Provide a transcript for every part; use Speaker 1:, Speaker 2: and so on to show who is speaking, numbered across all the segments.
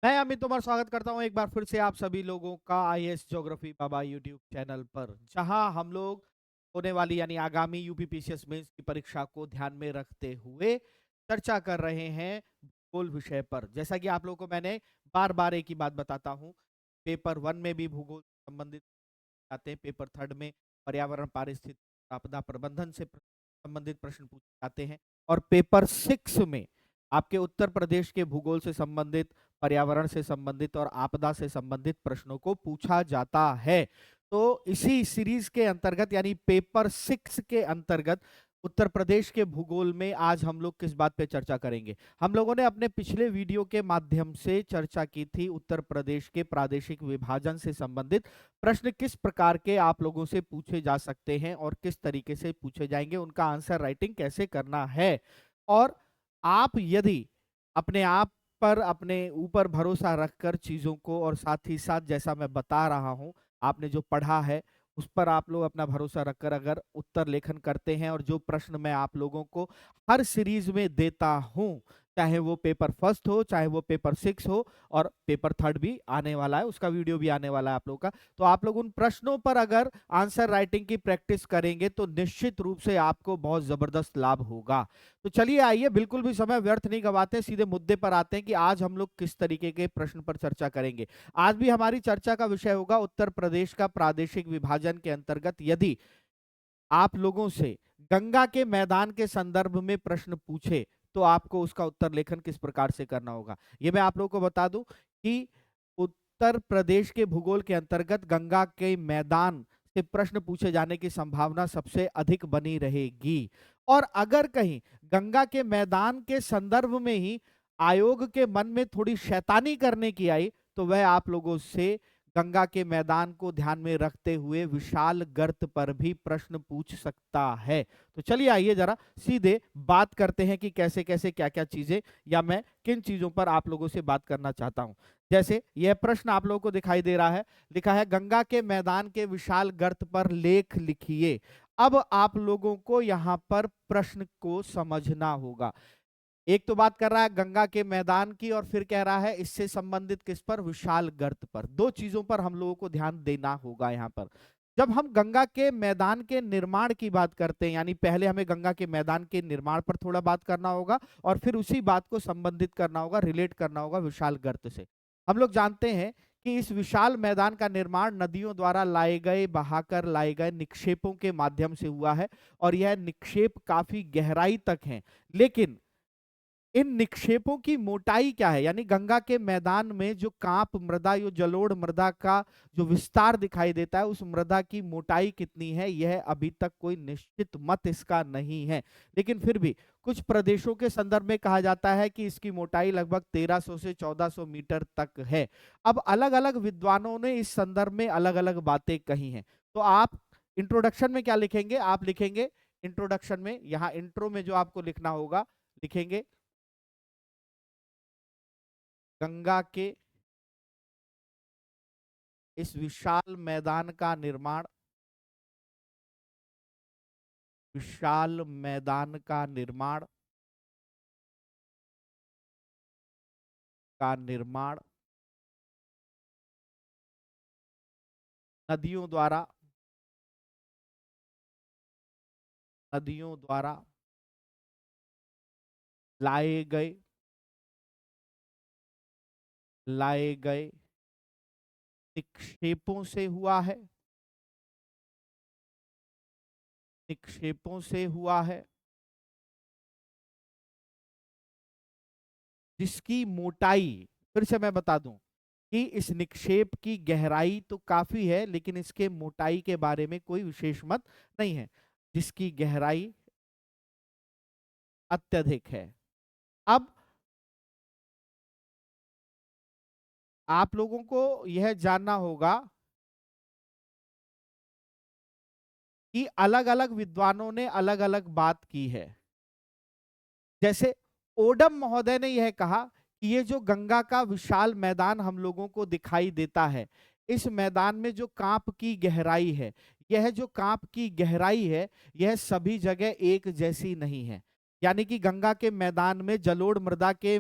Speaker 1: मैं अमित तोमर स्वागत करता हूं एक बार फिर से आप सभी लोगों का आईएएस ज्योग्राफी बाबा यूट्यूब चैनल पर, जहां हम लोग होने वाली यानी आगामी यूपी पीसीएस मेंस की परीक्षा को ध्यान में रखते हुए चर्चा कर रहे हैं भूगोल विषय पर। जैसा कि आप लोगों को मैंने बार बार एक ही बात बताता हूं, पेपर 1 में भी भूगोल से संबंधित आते हैं, पेपर 3 में पर्यावरण पारिस्थितिकी आपदा प्रबंधन से संबंधित प्रश्न पूछे जाते हैं, और पेपर 6 में आपके उत्तर प्रदेश के भूगोल से संबंधित, पर्यावरण से संबंधित और आपदा से संबंधित प्रश्नों को पूछा जाता है। तो इसी सीरीज के अंतर्गत यानी पेपर 6 के अंतर्गत उत्तर प्रदेश के भूगोल में आज हम लोग किस बात पे चर्चा करेंगे। हम लोगों ने अपने पिछले वीडियो के माध्यम से चर्चा की थी उत्तर प्रदेश के प्रादेशिक विभाजन से संबंधित प्रश्न किस प्रकार के आप लोगों से पूछे जा सकते हैं और किस तरीके से पूछे जाएंगे, उनका आंसर राइटिंग कैसे करना है। और आप यदि अपने आप पर अपने ऊपर भरोसा रखकर चीजों को, और साथ ही साथ जैसा मैं बता रहा हूं आपने जो पढ़ा है उस पर आप लोग अपना भरोसा रखकर अगर उत्तर लेखन करते हैं, और जो प्रश्न मैं आप लोगों को हर सीरीज में देता हूं, चाहे वो पेपर फर्स्ट हो चाहे वो पेपर 6 हो, और पेपर 3 भी आने वाला है, उसका वीडियो भी आने वाला है आप लोग का, तो आप लोग उन प्रश्नों पर अगर आंसर राइटिंग की प्रैक्टिस करेंगे तो निश्चित रूप से आपको बहुत जबरदस्त लाभ होगा। तो चलिए आइए बिल्कुल भी समय व्यर्थ नहीं गवाते, सीधे मुद्दे पर आते हैं कि आज हम लोग किस तरीके के प्रश्न पर चर्चा करेंगे। आज भी हमारी चर्चा का विषय होगा उत्तर प्रदेश का प्रादेशिक विभाजन के अंतर्गत यदि आप लोगों से गंगा के मैदान के संदर्भ में प्रश्न पूछे तो आपको उसका उत्तर लेखन किस प्रकार से करना होगा। ये मैं आप लोगों को बता दूं कि उत्तर प्रदेश के भूगोल के अंतर्गत गंगा के मैदान से प्रश्न पूछे जाने की संभावना सबसे अधिक बनी रहेगी। और अगर कहीं गंगा के मैदान के संदर्भ में ही आयोग के मन में थोड़ी शैतानी करने की आई तो वह आप लोगों से गंगा के मैदान को ध्यान में रखते हुए विशाल गर्त पर भी प्रश्न पूछ सकता है। तो चलिए आइए जरा सीधे बात करते हैं कि कैसे कैसे क्या क्या चीजें, या मैं किन चीजों पर आप लोगों से बात करना चाहता हूं। जैसे यह प्रश्न आप लोगों को दिखाई दे रहा है, लिखा है गंगा के मैदान के विशाल गर्त पर लेख लिखिए। अब आप लोगों को यहां पर प्रश्न को समझना होगा। एक तो बात कर रहा है गंगा के मैदान की, और फिर कह रहा है इससे संबंधित किस पर, विशाल गर्त पर। दो चीजों पर हम लोगों को ध्यान देना होगा यहां पर। जब हम गंगा के मैदान के निर्माण की बात करते हैं, यानी पहले हमें गंगा के मैदान के निर्माण पर थोड़ा बात करना होगा, और फिर उसी बात को संबंधित करना होगा, रिलेट करना होगा विशाल गर्त से। हम लोग जानते हैं कि इस विशाल मैदान का निर्माण नदियों द्वारा लाए गए, बहाकर लाए गए निक्षेपों के माध्यम से हुआ है, और यह निक्षेप काफी गहराई तक है। लेकिन इन निक्षेपों की मोटाई क्या है, यानी गंगा के मैदान में जो कांप मृदा, जो जलोढ़ मृदा का जो विस्तार दिखाई देता है, उस मृदा की मोटाई कितनी है, यह अभी तक कोई निश्चित मत इसका नहीं है। लेकिन फिर भी कुछ प्रदेशों के संदर्भ में कहा जाता है कि इसकी मोटाई लगभग 1300 से 1400 मीटर तक है। अब अलग अलग विद्वानों ने इस संदर्भ में अलग अलग बातें कही हैं। तो आप इंट्रोडक्शन में क्या लिखेंगे, आप लिखेंगे इंट्रोडक्शन में, यहाँ इंट्रो में जो आपको लिखना होगा, लिखेंगे गंगा के इस विशाल मैदान का निर्माण, विशाल मैदान का निर्माण, का निर्माण नदियों द्वारा, नदियों द्वारा लाए गए, लाए गए निक्षेपों से हुआ है, निक्षेपों से हुआ है, जिसकी मोटाई, फिर से मैं बता दूं कि इस निक्षेप की गहराई तो काफी है लेकिन इसके मोटाई के बारे में कोई विशेष मत नहीं है, जिसकी गहराई अत्यधिक है। अब आप लोगों को यह जानना होगा कि अलग अलग विद्वानों ने अलग अलग बात की है। जैसे ओडम महोदय ने यह कहा कि ये जो गंगा का विशाल मैदान हम लोगों को दिखाई देता है, इस मैदान में जो कांप की गहराई है, यह जो कांप की गहराई है यह सभी जगह एक जैसी नहीं है। यानी कि गंगा के मैदान में जलोढ़ मृदा के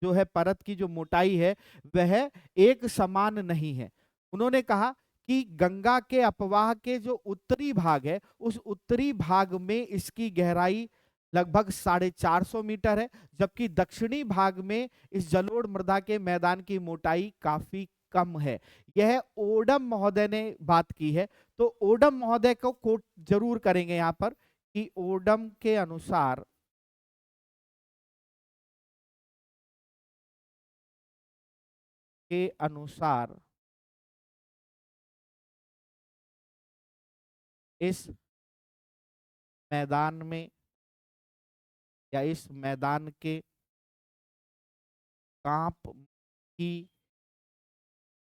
Speaker 1: जो है परत की जो मोटाई है वह एक समान नहीं है। उन्होंने कहा कि गंगा के अपवाह के जो उत्तरी भाग है उस उत्तरी भाग में इसकी गहराई लगभग 450 मीटर है, जबकि दक्षिणी भाग में इस जलोढ़ मृदा के मैदान की मोटाई काफी कम है। यह ओडम महोदय ने बात की है। तो ओडम महोदय को कोट जरूर करेंगे यहां पर कि ओडम के अनुसार इस मैदान में या इस मैदान के कांप की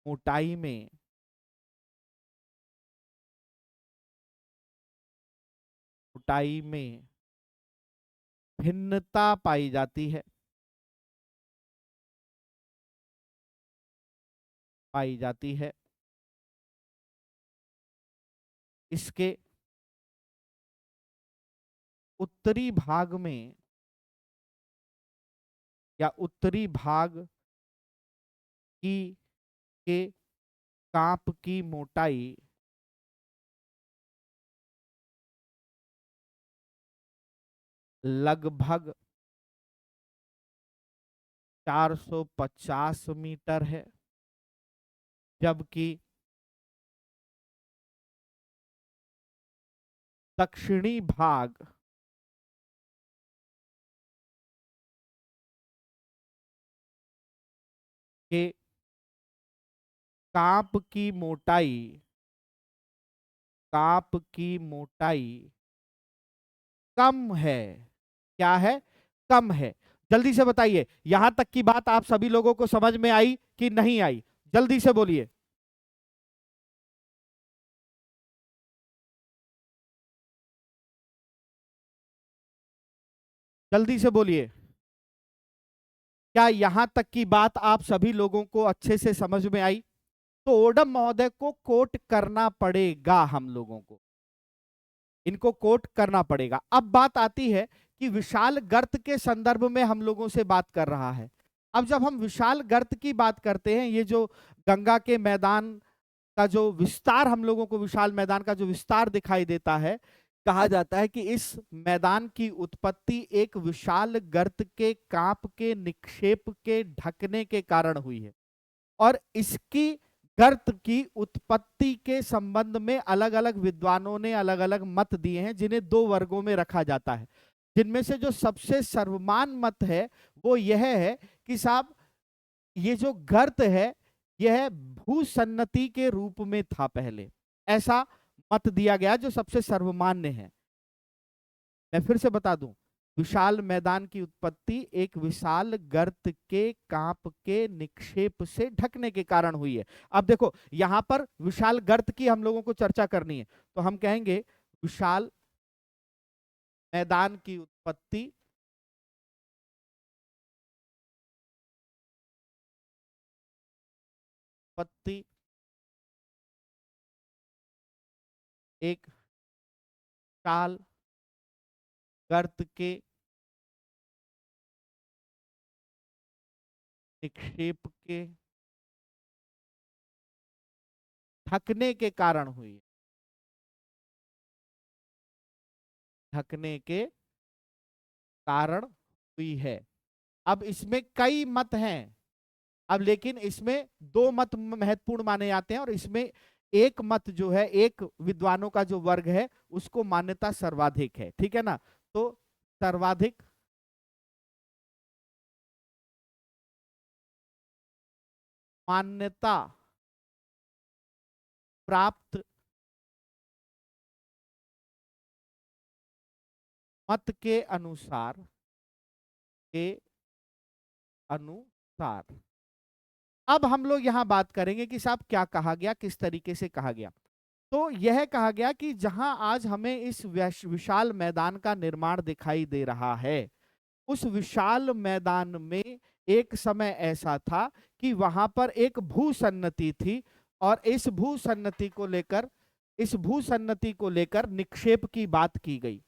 Speaker 1: मोटाई में भिन्नता पाई जाती है, इसके उत्तरी भाग में या उत्तरी भाग की के कांप की मोटाई लगभग 450 मीटर है, जबकि दक्षिणी भाग के कांप की मोटाई कम है। क्या है? कम है। जल्दी से बताइए, यहां तक की बात आप सभी लोगों को समझ में आई कि नहीं आई? जल्दी से बोलिए। जल्दी से बोलिए। क्या यहां तक की बात आप सभी लोगों को अच्छे से समझ में आई? तो ओडम महोदय को कोट करना पड़ेगा, हम लोगों को इनको कोट करना पड़ेगा। अब बात आती है कि विशाल गर्त के संदर्भ में हम लोगों से बात कर रहा है। अब जब हम विशाल गर्त की बात करते हैं, ये जो गंगा के मैदान का जो विस्तार, हम लोगों को विशाल मैदान का जो विस्तार दिखाई देता है, कहा जाता है कि इस मैदान की उत्पत्ति एक विशाल गर्त के कांप के निक्षेप के ढकने के कारण हुई है। और इसकी गर्त की उत्पत्ति के संबंध में अलग अलग विद्वानों ने अलग अलग मत दिए हैं, जिन्हें दो वर्गों में रखा जाता है। जिनमें से जो सबसे सर्वमान्य मत है वो यह है कि साहब ये जो गर्त है यह भूसन्नति के रूप में था पहले, ऐसा मत दिया गया जो सबसे सर्वमान्य है। मैं फिर से बता दूं, विशाल मैदान की उत्पत्ति एक विशाल गर्त के कांप के निक्षेप से ढकने के कारण हुई है। अब देखो यहां पर विशाल गर्त की हम लोगों को चर्चा करनी है, तो हम कहेंगे विशाल मैदान की उत्पत्ति एक विशाल गर्त के निक्षेप के ढकने के कारण हुई, है। अब इसमें कई मत हैं, अब लेकिन इसमें दो मत महत्वपूर्ण माने जाते हैं, और इसमें एक मत जो है, एक विद्वानों का जो वर्ग है उसको मान्यता सर्वाधिक है, ठीक है ना। तो सर्वाधिक मान्यता प्राप्त मत के अनुसार अब हम लोग यहां बात करेंगे कि साहब क्या कहा गया, किस तरीके से कहा गया। तो यह कहा गया कि जहां आज हमें इस विशाल मैदान का निर्माण दिखाई दे रहा है, उस विशाल मैदान में एक समय ऐसा था कि वहां पर एक भूसन्नति थी, और इस भूसन्नति को लेकर निक्षेप की बात की गई।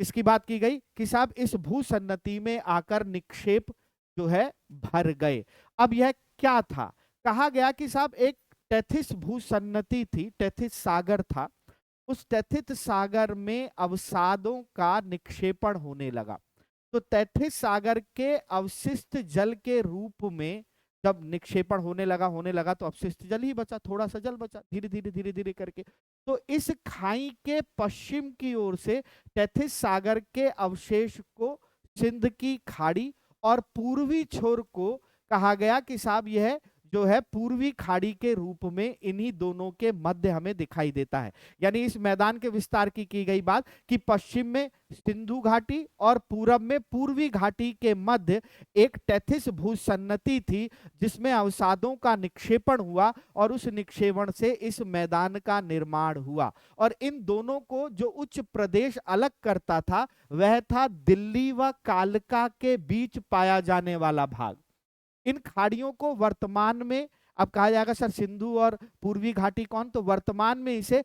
Speaker 1: इसकी बात की गई कि साहब इस भूसन्नति में आकर निक्षेप जो है भर गए। अब यह क्या था? कहा गया कि साहब एक टेथिस भूसन्नति थी, टेथिस सागर था। उस टेथिस सागर में अवसादों का निक्षेपण होने लगा। तो तैथिस सागर के अवशिष्ट जल के रूप में जब निक्षेपण होने लगा तो अवशिष्ट जल ही बचा, थोड़ा सा जल बचा, धीरे धीरे करके। तो इस खाई के पश्चिम की ओर से तैथिस सागर के अवशेष को सिंध की खाड़ी और पूर्वी छोर को कहा गया कि साहब यह जो है पूर्वी खाड़ी के रूप में इन्हीं दोनों के मध्य हमें दिखाई देता है। यानी इस मैदान के विस्तार की गई बात कि पश्चिम में सिंधु घाटी और पूरब में पूर्वी घाटी के मध्य एक टेथिस भूसन्नति थी, जिसमें अवसादों का निक्षेपण हुआ और उस निक्षेपण से इस मैदान का निर्माण हुआ। और इन दोनों को जो उच्च प्रदेश अलग करता था वह था दिल्ली व कालका के बीच पाया जाने वाला भाग। इन खाड़ियों को वर्तमान में अब कहा जाएगा सर सिंधु और पूर्वी घाटी कौन, तो वर्तमान में इसे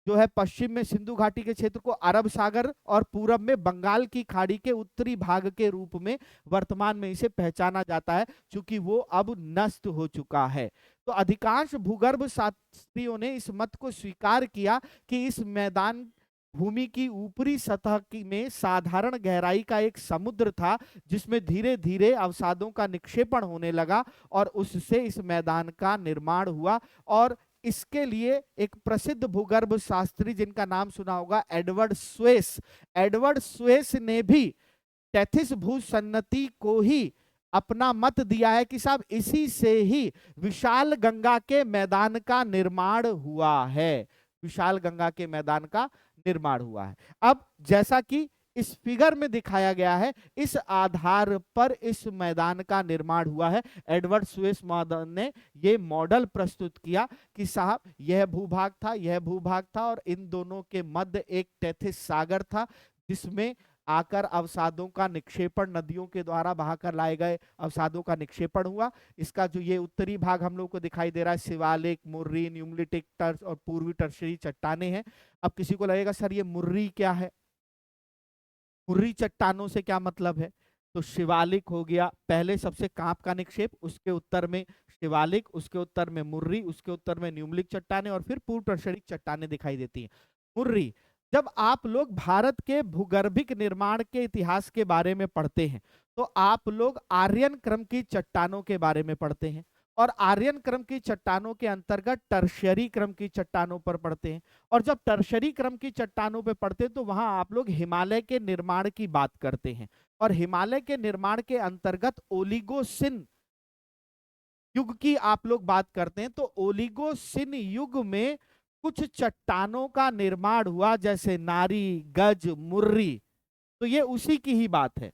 Speaker 1: जो है पश्चिम में सिंधु घाटी के क्षेत्र को अरब सागर और पूरब में बंगाल की खाड़ी के उत्तरी भाग के रूप में वर्तमान में इसे पहचाना जाता है, क्योंकि वो अब नष्ट हो चुका है। तो अधिकांश भूगर्भ शास्त्रियों ने इस मत को स्वीकार किया कि इस मैदान भूमि की ऊपरी सतह में साधारण गहराई का एक समुद्र था, जिसमें धीरे धीरे अवसादों का निक्षेपण होने लगा और उससे इस मैदान का निर्माण हुआ। और इसके लिए एक प्रसिद्ध भूगर्भ शास्त्री जिनका नाम सुना होगा एडवर्ड स्वेस, एडवर्ड स्वेस ने भी टेथिस भूसन्नति को ही अपना मत दिया है कि साहब इसी से ही विशाल गंगा के मैदान का निर्माण हुआ है, विशाल गंगा के मैदान का निर्माण हुआ है। अब जैसा कि इस फिगर में दिखाया गया है, इस आधार पर इस मैदान का निर्माण हुआ है। एडवर्ड स्वेस मॉडल ने ये मॉडल प्रस्तुत किया कि साहब यह भूभाग था, यह भूभाग था और इन दोनों के मध्य एक टेथिस सागर था, जिसमें आकर अवसादों का निक्षेपण नदियों के द्वारा बहाकर लाए गए अवसादों का निक्षेपण हुआ। इसका जो ये उत्तरी भाग हम लोग को दिखाई दे रहा है, शिवालिक, मुर्री, न्यूमलिटिक टर्स और पूर्वी टर्शियरी चट्टाने हैं। अब किसी को लगेगा सर ये मुर्री क्या है, मुर्री चट्टानों से क्या मतलब है? तो शिवालिक हो गया, पहले सबसे कांप का निक्षेप, उसके उत्तर में शिवालिक, उसके उत्तर में मुर्री, उसके उत्तर में न्यूमलिक चट्टाने और फिर पूर्व टर्शियरी चट्टाने दिखाई देती हैं। मुर्री, जब आप लोग भारत के भूगर्भिक निर्माण के इतिहास के बारे में पढ़ते हैं तो आप लोग आर्यन क्रम की चट्टानों के बारे में पढ़ते हैं, और आर्यन क्रम की चट्टानों के अंतर्गत टर्शियरी क्रम की चट्टानों पर पढ़ते हैं। और जब टर्शियरी क्रम की चट्टानों पर पढ़ते हैं तो वहां आप लोग हिमालय के निर्माण की बात करते हैं, और हिमालय के निर्माण के अंतर्गत ओलिगोसिन युग की आप लोग बात करते हैं। तो ओलिगोसिन युग में कुछ चट्टानों का निर्माण हुआ, जैसे नारी, गज, मुर्री, तो ये उसी की ही बात है।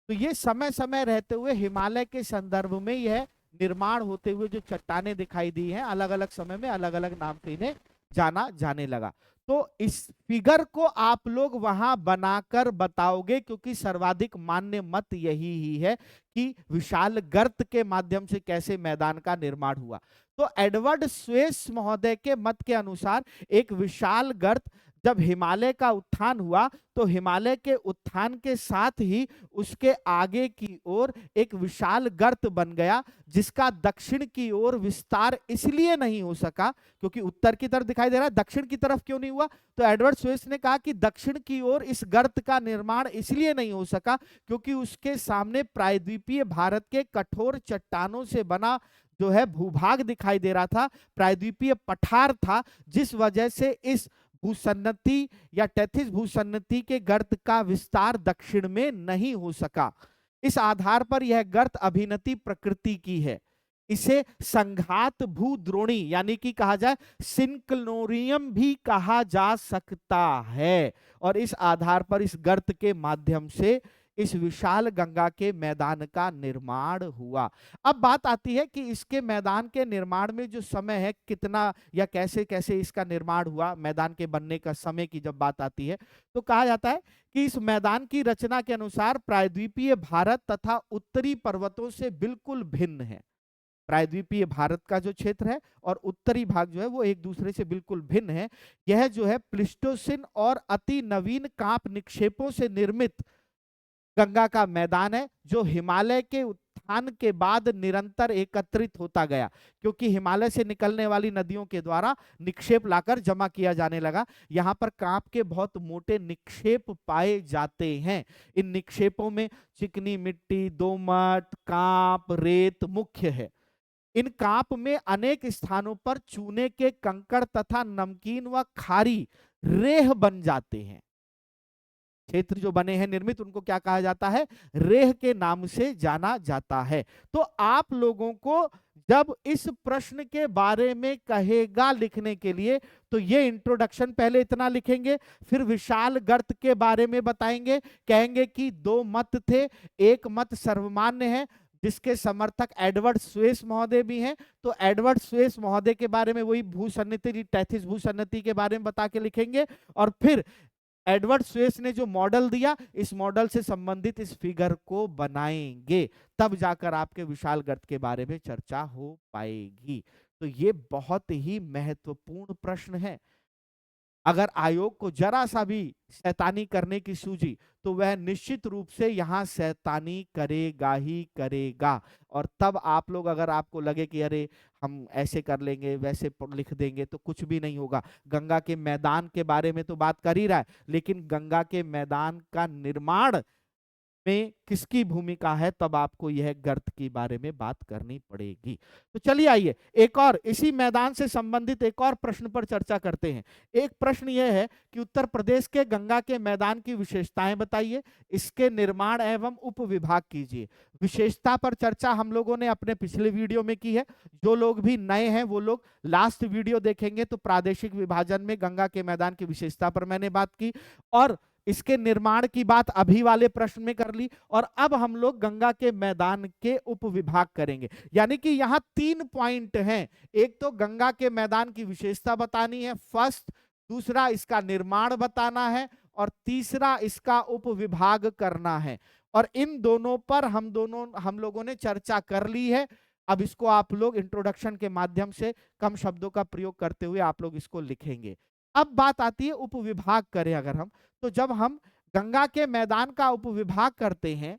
Speaker 1: तो ये समय समय रहते हुए हिमालय के संदर्भ में यह निर्माण होते हुए जो चट्टानें दिखाई दी हैं, अलग अलग समय में अलग अलग नाम से इन्हें जाना जाने लगा। तो इस फिगर को आप लोग वहां बनाकर बताओगे, क्योंकि सर्वाधिक मान्य मत यही ही है कि विशाल गर्त के माध्यम से कैसे मैदान का निर्माण हुआ। तो एडवर्ड स्वेस महोदय के मत के अनुसार एक विशाल गर्त जब हिमालय का उत्थान हुआ तो हिमालय के उत्थान के साथ ही उसके आगे की ओर एक विशाल गर्त बन गया, जिसका दक्षिण की ओर विस्तार इसलिए नहीं हो सका क्योंकि उत्तर की तरफ दिखाई दे रहा है, दक्षिण की तरफ क्यों नहीं हुआ? तो एडवर्ड स्वेस ने कहा कि दक्षिण की ओर इस गर्त का निर्माण इसलिए नहीं हो सका क्योंकि उसके सामने प्रायद्वीपीय भारत के कठोर चट्टानों से बना जो है भूभाग दिखाई दे रहा था, प्रायद्वीपीय पठार था, जिस वजह से इस भूसन्नति या टेथिस भूसन्नति के गर्त का विस्तार दक्षिण में नहीं हो सका। इस आधार पर यह गर्त अभिनति प्रकृति की है। इसे संघात भूद्रोणी यानी कि कहा जाए सिंक्लोरियम भी कहा जा सकता है, और इस आधार पर इस गर्त के माध्यम से इस विशाल गंगा के मैदान का निर्माण हुआ। अब बात आती है कि इसके मैदान के निर्माण में जो समय है कितना या कैसे कैसे इसका निर्माण हुआ, मैदान के बनने का समय की जब बात आती है तो कहा जाता है कि इस मैदान की रचना के अनुसार प्रायद्वीपीय भारत तथा उत्तरी पर्वतों से बिल्कुल भिन्न है। प्रायद्वीपीय भारत का जो क्षेत्र है और उत्तरी भाग जो है वो एक दूसरे से बिल्कुल भिन्न है। यह जो है प्लिस्टोसिन और अति नवीन कांप निक्षेपों से निर्मित गंगा का मैदान है, जो हिमालय के उत्थान के बाद निरंतर एकत्रित होता गया, क्योंकि हिमालय से निकलने वाली नदियों के द्वारा निक्षेप लाकर जमा किया जाने लगा। यहाँ पर कांप के बहुत मोटे निक्षेप पाए जाते हैं। इन निक्षेपों में चिकनी मिट्टी, दोमट, कांप, रेत मुख्य है। इन कांप में अनेक स्थानों पर चूने के कंकड़ तथा नमकीन व खारी रेह बन जाते हैं। क्षेत्र जो बने हैं निर्मित, उनको क्या कहा जाता है? रेह के नाम से जाना जाता है। तो आप लोगों को जब इस प्रश्न के बारे में कहेगा लिखने के लिए, तो ये इंट्रोडक्शन पहले इतना लिखेंगे, फिर विशाल गर्त के बारे में बताएंगे, कहेंगे कि दो मत थे, एक मत सर्वमान्य है जिसके समर्थक एडवर्ड स्वेस महोदय भी हैं। तो एडवर्ड स्वेस महोदय के बारे में वही भूसन्निधि, टैथिस भूसन्निधि के बारे में बता के लिखेंगे, और फिर एडवर्ड स्वेस ने जो मॉडल दिया, इस मॉडल से संबंधित इस फिगर को बनाएंगे, तब जाकर आपके विशाल गर्त के बारे में चर्चा हो पाएगी। तो ये बहुत ही महत्वपूर्ण प्रश्न है। अगर आयोग को जरा सा भी शैतानी करने की सूझी, तो वह निश्चित रूप से यहां शैतानी करेगा ही करेगा। और तब आप लोग, अगर आपको लगे कि अरे हम ऐसे कर लेंगे, वैसे लिख देंगे, तो कुछ भी नहीं होगा। गंगा के मैदान के बारे में तो बात कर ही रहा है, लेकिन गंगा के मैदान का निर्माण में किसकी भूमिका है, तब आपको यह गर्त के बारे में बात करनी पड़ेगी। तो चलिए आइए एक और इसी मैदान से संबंधित एक और प्रश्न पर चर्चा करते हैं। एक प्रश्न यह है कि उत्तर प्रदेश के गंगा के मैदान की विशेषताएं बताइए, इसके निर्माण एवं उपविभाग कीजिए। विशेषता पर चर्चा हम लोगों ने अपने पिछले वीडियो में की है। जो लोग भी नए हैं वो लोग लास्ट वीडियो देखेंगे, तो प्रादेशिक विभाजन में गंगा के मैदान की विशेषता पर मैंने बात की, और इसके निर्माण की बात अभी वाले प्रश्न में कर ली। और अब हम लोग गंगा के मैदान के उपविभाग करेंगे। यानी कि यहां 3 पॉइंट हैं। एक तो गंगा के मैदान की विशेषता बतानी है फर्स्ट, दूसरा इसका निर्माण बताना है, और तीसरा इसका उपविभाग करना है। और इन दोनों पर हम लोगों ने चर्चा कर ली है। अब इसको आप लोग इंट्रोडक्शन के माध्यम से कम शब्दों का प्रयोग करते हुए आप लोग इसको लिखेंगे। अब बात आती है उपविभाग करें अगर हम, तो जब हम गंगा के मैदान का उपविभाग करते हैं,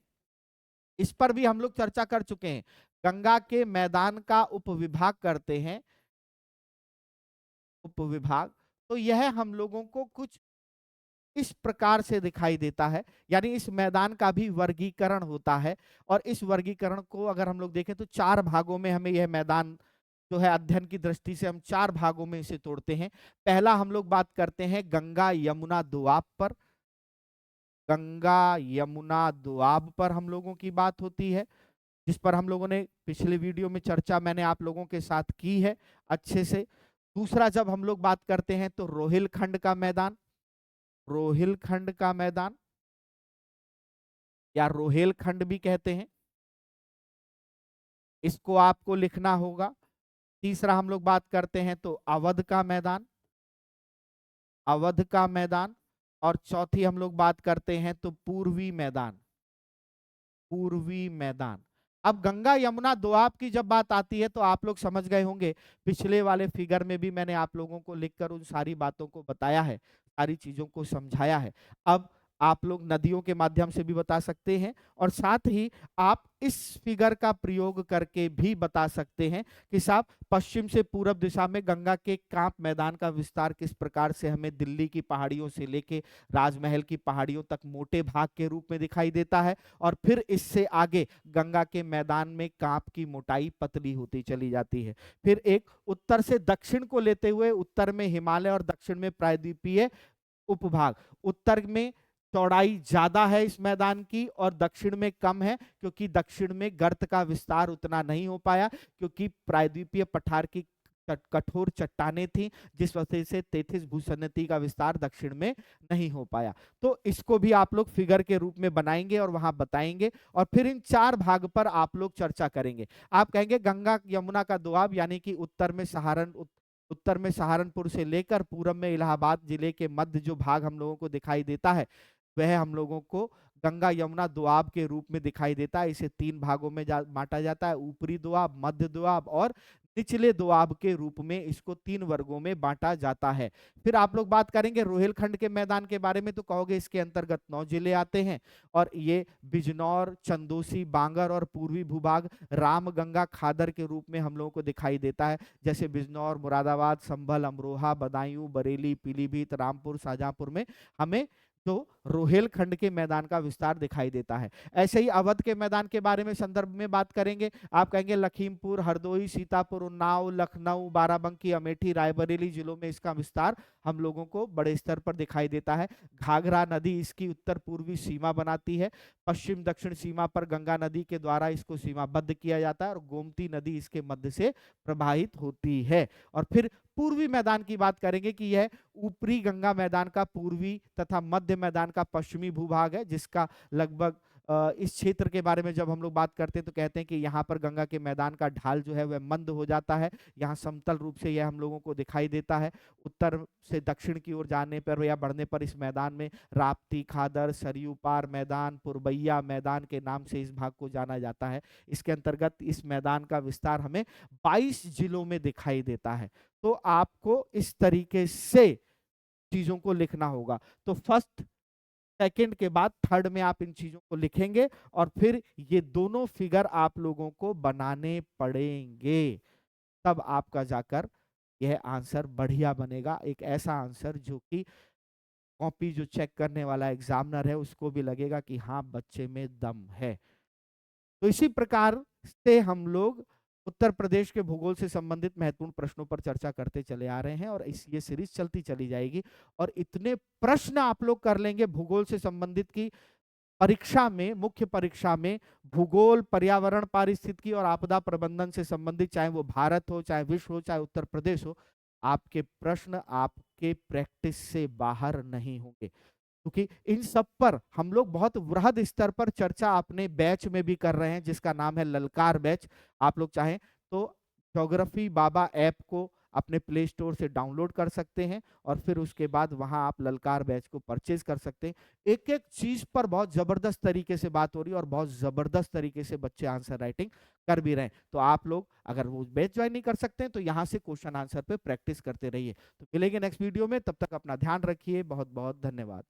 Speaker 1: इस पर भी हम लोग चर्चा कर चुके हैं। गंगा के मैदान का उपविभाग करते हैं, उपविभाग, तो यह हम लोगों को कुछ इस प्रकार से दिखाई देता है। यानी इस मैदान का भी वर्गीकरण होता है, और इस वर्गीकरण को अगर हम लोग देखें तो 4 भागों में हमें यह मैदान जो है अध्ययन की दृष्टि से हम 4 भागों में इसे तोड़ते हैं। पहला हम लोग बात करते हैं गंगा यमुना दोआब पर। गंगा यमुना दोआब पर हम लोगों की बात होती है, जिस पर हम लोगों ने पिछले वीडियो में चर्चा मैंने आप लोगों के साथ की है अच्छे से। दूसरा जब हम लोग बात करते हैं तो रोहिलखंड का मैदान, रोहिलखंड का मैदान या रोहेलखंड भी कहते हैं, इसको आपको लिखना होगा। तीसरा हम लोग बात करते हैं तो अवध का मैदान, अवध का मैदान, और चौथी हम लोग बात करते हैं तो पूर्वी मैदान, पूर्वी मैदान। अब गंगा यमुना दोआब की जब बात आती है तो आप लोग समझ गए होंगे, पिछले वाले फिगर में भी मैंने आप लोगों को लिखकर उन सारी बातों को बताया है, सारी चीजों को समझाया है। अब आप लोग नदियों के माध्यम से भी बता सकते हैं, और साथ ही आप इस फिगर का प्रयोग करके भी बता सकते हैं कि साहब पश्चिम से पूरब दिशा में गंगा के कांप मैदान का विस्तार किस प्रकार से हमें दिल्ली की पहाड़ियों से लेके राजमहल की पहाड़ियों तक मोटे भाग के रूप में दिखाई देता है, और फिर इससे आगे गंगा के मैदान में कांप की मोटाई पतली होती चली जाती है। फिर एक उत्तर से दक्षिण को लेते हुए उत्तर में हिमालय और दक्षिण में प्रायद्वीपीय उपभाग। उत्तर में चौड़ाई ज्यादा है इस मैदान की और दक्षिण में कम है, क्योंकि दक्षिण में गर्त का विस्तार उतना नहीं हो पाया, क्योंकि प्रायद्वीपीय पठार की कठोर चट्टानें थी, जिस वजह से तेथिस भूसन्नति का विस्तार दक्षिण में नहीं हो पाया। तो इसको भी आप लोग फिगर के रूप में बनाएंगे और वहां बताएंगे, और फिर इन 4 भाग पर आप लोग चर्चा करेंगे। आप कहेंगे गंगा यमुना का दोआब, यानी कि उत्तर में सहारनपुर से लेकर पूरब में इलाहाबाद जिले के मध्य जो भाग हम लोगों को दिखाई देता है, वह हम लोगों को गंगा यमुना दोआब के रूप में दिखाई देता है। इसे 3 भागों में बाँटा जाता है, ऊपरी दोआब, मध्य दोआब और निचले दोआब के रूप में इसको 3 वर्गों में बाँटा जाता है। फिर आप लोग बात करेंगे रोहिलखंड के मैदान के बारे में, तो कहोगे इसके अंतर्गत 9 जिले आते हैं और ये बिजनौर, चंदौसी, बांगर और पूर्वी भूभाग रामगंगा खादर के रूप में हम लोगों को दिखाई देता है। जैसे बिजनौर, मुरादाबाद, संभल, अमरोहा, बदायूं, बरेली, पीलीभीत, रामपुर, शाहजहांपुर में हमें जो रोहेलखंड के मैदान का विस्तार दिखाई देता है। ऐसे ही अवध के मैदान के बारे में संदर्भ में बात करेंगे, आप कहेंगे लखीमपुर, हरदोई, सीतापुर, उन्नाव, लखनऊ, बाराबंकी, अमेठी, रायबरेली जिलों में इसका विस्तार हम लोगों को बड़े स्तर पर दिखाई देता है। घाघरा नदी इसकी उत्तर पूर्वी सीमा बनाती है। पश्चिम दक्षिण सीमा पर गंगा नदी के द्वारा इसको सीमाबद्ध किया जाता है और गोमती नदी इसके मध्य से प्रवाहित होती है। और फिर पूर्वी मैदान की बात करेंगे कि यह ऊपरी गंगा मैदान का पूर्वी तथा मध्य मैदान का पश्चिमी भूभाग है, जिसका लगभग इस क्षेत्र के बारे में जब हम लोग बात करते हैं तो कहते हैं कि यहाँ पर गंगा के मैदान का ढाल जो है वह मंद हो जाता है। यहाँ समतल रूप से यह हम लोगों को दिखाई देता है। उत्तर से दक्षिण की ओर जाने पर या बढ़ने पर इस मैदान में राप्ती, खादर, सरयू पार मैदान, पुरबैया मैदान के नाम से इस भाग को जाना जाता है। इसके अंतर्गत इस मैदान का विस्तार हमें 22 जिलों में दिखाई देता है। तो आपको इस तरीके से चीजों को लिखना होगा। तो फर्स्ट सेकंड के बाद थर्ड में आप इन चीजों को लिखेंगे और फिर ये दोनों फिगर आप लोगों को बनाने पड़ेंगे, तब आपका जाकर यह आंसर बढ़िया बनेगा। एक ऐसा आंसर जो कि कॉपी जो चेक करने वाला एग्जामिनर है उसको भी लगेगा कि हाँ बच्चे में दम है। तो इसी प्रकार से हम लोग उत्तर प्रदेश के भूगोल से संबंधित महत्वपूर्ण प्रश्नों पर चर्चा करते चले आ रहे हैं और ये सीरीज चलती चली जाएगी और इतने प्रश्न आप लोग कर लेंगे भूगोल से संबंधित की परीक्षा में, मुख्य परीक्षा में भूगोल, पर्यावरण, पारिस्थितिकी और आपदा प्रबंधन से संबंधित, चाहे वो भारत हो, चाहे विश्व हो, चाहे उत्तर प्रदेश हो, आपके प्रश्न आपके प्रैक्टिस से बाहर नहीं होंगे। क्योंकि इन सब पर हम लोग बहुत वृहद स्तर पर चर्चा अपने बैच में भी कर रहे हैं जिसका नाम है ललकार बैच। आप लोग चाहें तो ज्योग्राफी बाबा ऐप को अपने प्ले स्टोर से डाउनलोड कर सकते हैं और फिर उसके बाद वहां आप ललकार बैच को परचेज कर सकते हैं। एक एक चीज पर बहुत जबरदस्त तरीके से बात हो रही है और बहुत जबरदस्त तरीके से बच्चे आंसर राइटिंग कर भी रहे हैं। तो आप लोग अगर वो बैच ज्वाइन नहीं कर सकते हैं तो यहाँ से क्वेश्चन आंसर पे प्रैक्टिस करते रहिए। तो मिलेंगे नेक्स्ट वीडियो में, तब तक अपना ध्यान रखिए। बहुत बहुत धन्यवाद।